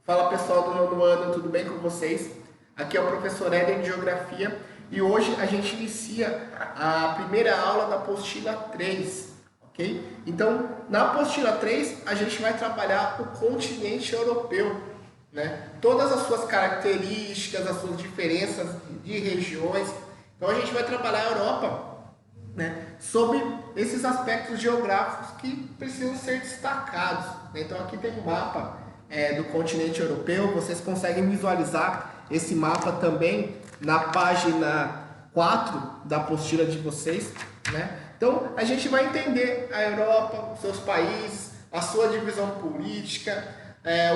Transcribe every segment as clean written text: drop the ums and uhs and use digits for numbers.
Fala pessoal do nono ano, tudo bem com vocês? Aqui é o professor Éder de Geografia e hoje a gente inicia a primeira aula da apostila 3, ok? Então, na apostila 3 a gente vai trabalhar o continente europeu, né? Todas as suas características, as suas diferenças de regiões. Então a gente vai trabalhar a Europa, né, sobre esses aspectos geográficos que precisam ser destacados, né? Então aqui tem um mapa do continente europeu, vocês conseguem visualizar esse mapa também na página 4 da apostila de vocês, né? Então a gente vai entender a Europa, os seus países, a sua divisão política,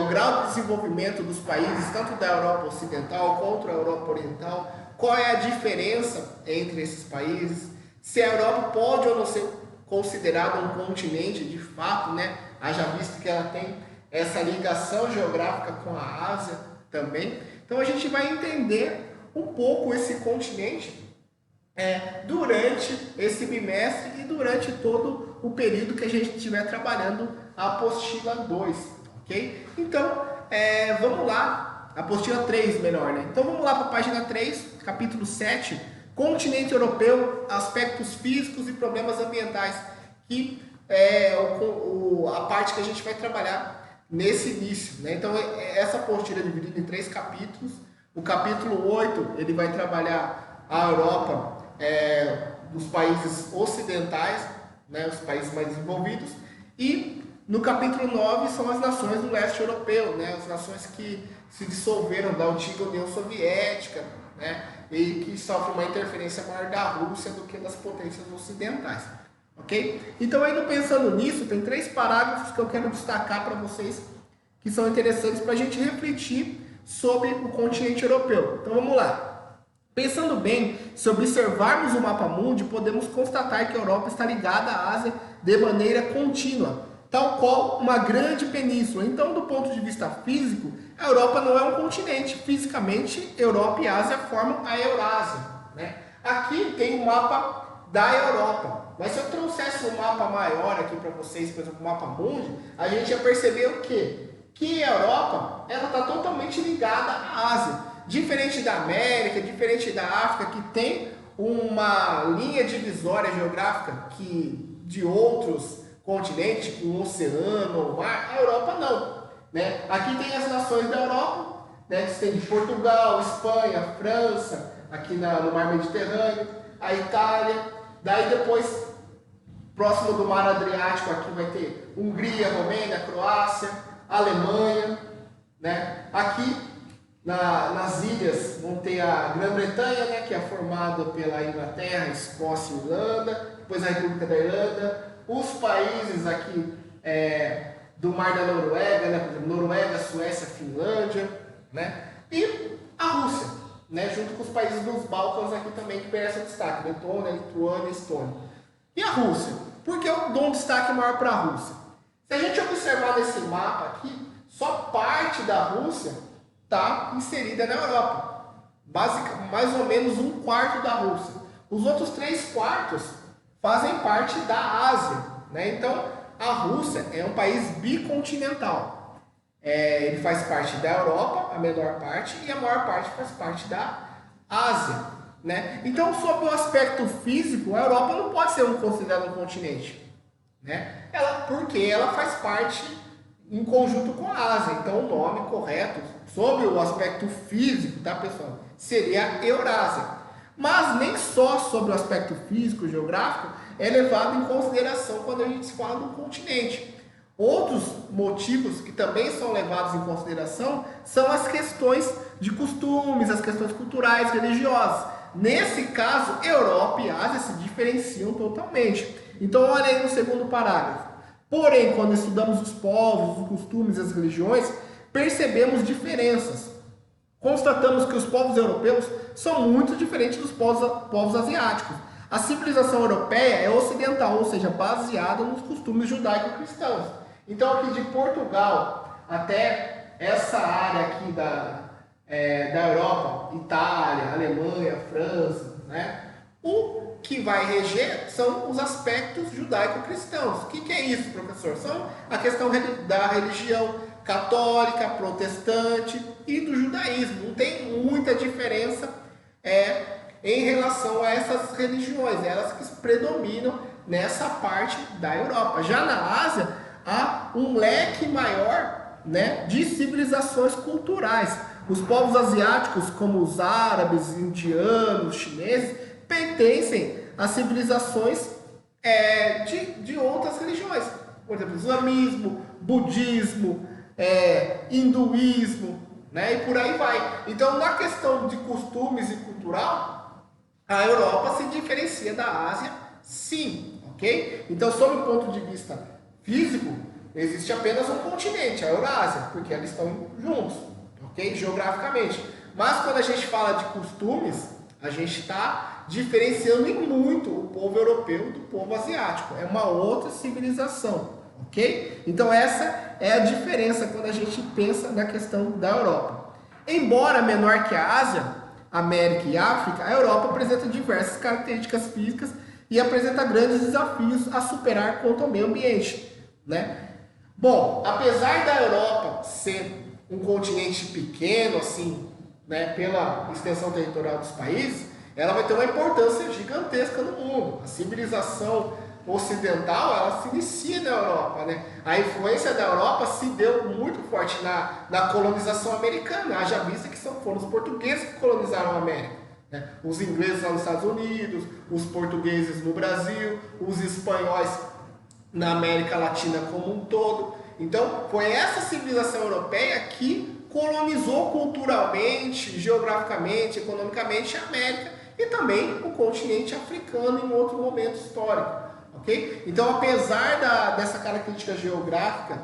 o grau de desenvolvimento dos países, tanto da Europa Ocidental quanto da Europa Oriental, qual é a diferença entre esses países, se a Europa pode ou não ser considerada um continente de fato, né? Haja visto que ela tem essa ligação geográfica com a Ásia também. Então a gente vai entender um pouco esse continente durante esse bimestre e durante todo o período que a gente estiver trabalhando a apostila 2, ok? Então, vamos lá, apostila 3 melhor, né? Então vamos lá para a página 3, capítulo 7, Continente Europeu, aspectos físicos e problemas ambientais, que é a parte que a gente vai trabalhar nesse início, né? Então, essa apostila é dividida em 3 capítulos. O capítulo 8, ele vai trabalhar a Europa dos países ocidentais, né? Os países mais desenvolvidos. E no capítulo 9 são as nações do leste europeu, né? As nações que se dissolveram da antiga União Soviética, né? E que sofrem uma interferência maior da Rússia do que das potências ocidentais, ok? Então, ainda pensando nisso, tem 3 parágrafos que eu quero destacar para vocês que são interessantes para a gente refletir sobre o continente europeu. Então, vamos lá. Pensando bem, se observarmos o mapa mundi, podemos constatar que a Europa está ligada à Ásia de maneira contínua, tal qual uma grande península. Então, do ponto de vista físico, a Europa não é um continente. Fisicamente, Europa e Ásia formam a Eurásia, né? Aqui tem um mapa da Europa. Mas se eu trouxesse um mapa maior aqui para vocês, por exemplo, o mapa mundi, a gente ia perceber o quê? Que a Europa está totalmente ligada à Ásia. Diferente da América, diferente da África, que tem uma linha divisória geográfica que de outros continentes, com o oceano, o mar, a Europa não, né? Aqui tem as nações da Europa, né? Que tem de Portugal, Espanha, França, aqui no mar Mediterrâneo, a Itália, daí depois, próximo do mar Adriático, aqui vai ter Hungria, Romênia, Croácia, Alemanha, né? Aqui nas ilhas vão ter a Grã-Bretanha, né? Que é formada pela Inglaterra, Escócia e Irlanda, depois a República da Irlanda, os países aqui do Mar da Noruega, né? Por exemplo, Noruega, Suécia, Finlândia, né? E a Rússia, né? Junto com os países dos Balcãs aqui também que merecem destaque, Letônia, Lituânia e Estônia. E a Rússia? Por que eu dou um destaque maior para a Rússia? Se a gente observar nesse mapa aqui, só parte da Rússia está inserida na Europa. Mais ou menos 1/4 da Rússia. Os outros 3/4 fazem parte da Ásia, né? Então, a Rússia é um país bicontinental. Ele faz parte da Europa, a menor parte, e a maior parte faz parte da Ásia, né? Então, sob o aspecto físico, a Europa não pode ser considerada um continente, né? Porque ela faz parte em conjunto com a Ásia. Então, o nome correto, sob o aspecto físico, tá, pessoal, seria Eurásia. Mas nem só sobre o aspecto físico, geográfico, é levado em consideração quando a gente fala do continente. Outros motivos que também são levados em consideração são as questões de costumes, as questões culturais, religiosas. Nesse caso, Europa e Ásia se diferenciam totalmente. Então, olha aí no segundo parágrafo. Porém, quando estudamos os povos, os costumes e as religiões, percebemos diferenças. Constatamos que os povos europeus são muito diferentes dos povos asiáticos. A civilização europeia é ocidental, ou seja, baseada nos costumes judaico-cristãos. Então, aqui de Portugal até essa área aqui da Europa, Itália, Alemanha, França, né? O que vai reger são os aspectos judaico-cristãos. O que é isso, professor? São a questão da religião, católica, protestante e do judaísmo. Não tem muita diferença em relação a essas religiões, elas que predominam nessa parte da Europa. Já na Ásia, há um leque maior, né, de civilizações culturais. Os povos asiáticos, como os árabes, indianos, chineses, pertencem a civilizações de outras religiões. Por exemplo, islamismo, budismo, hinduísmo, né, e por aí vai. Então, na questão de costumes e cultural, a Europa se diferencia da Ásia, sim, ok? Então, sob o ponto de vista físico, existe apenas um continente, a Eurásia, porque eles estão juntos, ok? Geograficamente. Mas quando a gente fala de costumes, a gente está diferenciando em muito o povo europeu do povo asiático. É uma outra civilização, ok? Então essa é a diferença quando a gente pensa na questão da Europa. Embora menor que a Ásia, América e África, a Europa apresenta diversas características físicas e apresenta grandes desafios a superar quanto ao meio ambiente, né? Bom, apesar da Europa ser um continente pequeno, assim, né, pela extensão territorial dos países, ela vai ter uma importância gigantesca no mundo. A civilização ocidental, ela se inicia na Europa, né? A influência da Europa se deu muito forte na colonização americana. Haja vista que foram os portugueses que colonizaram a América, né? Os ingleses lá nos Estados Unidos, os portugueses no Brasil, os espanhóis na América Latina como um todo. Então, foi essa civilização europeia que colonizou culturalmente, geograficamente, economicamente a América e também o continente africano em outro momento histórico, ok? Então, apesar dessa característica geográfica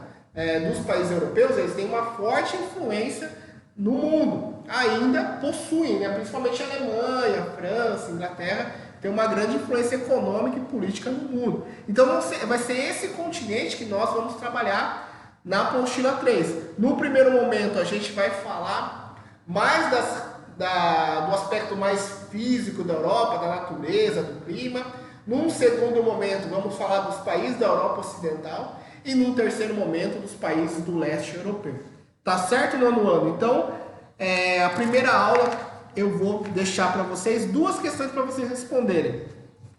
dos países europeus, eles têm uma forte influência no mundo. Ainda possuem, né? Principalmente a Alemanha, a França, a Inglaterra, tem uma grande influência econômica e política no mundo. Então vai ser esse continente que nós vamos trabalhar na apostila 3. No primeiro momento a gente vai falar mais do aspecto mais físico da Europa, da natureza, do clima. Num segundo momento vamos falar dos países da Europa Ocidental e num terceiro momento dos países do leste europeu. Tá certo, nono ano? Então, a primeira aula eu vou deixar para vocês duas questões para vocês responderem,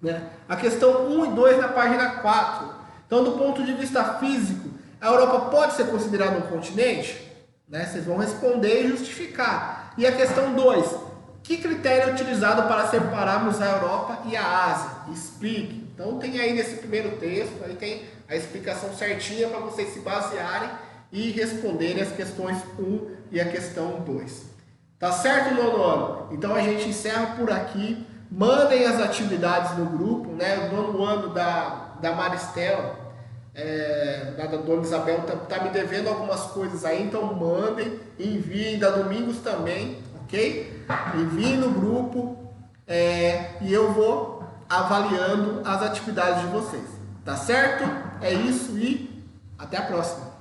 né? A questão 1 e 2 na página 4. Então, do ponto de vista físico, a Europa pode ser considerada um continente? Né? Vocês vão responder e justificar. E a questão 2, que critério é utilizado para separarmos a Europa e a Ásia? Explique. Então, tem aí nesse primeiro texto, aí tem a explicação certinha para vocês se basearem e responderem as questões 1 e a questão 2. Tá certo, nono ano? Então a gente encerra por aqui. Mandem as atividades no grupo, né? O nono ano da Maristela, da Dona Isabel, tá me devendo algumas coisas aí, então mandem, enviem, da Domingos também, ok? Enviem no grupo e eu vou avaliando as atividades de vocês. Tá certo? É isso e até a próxima.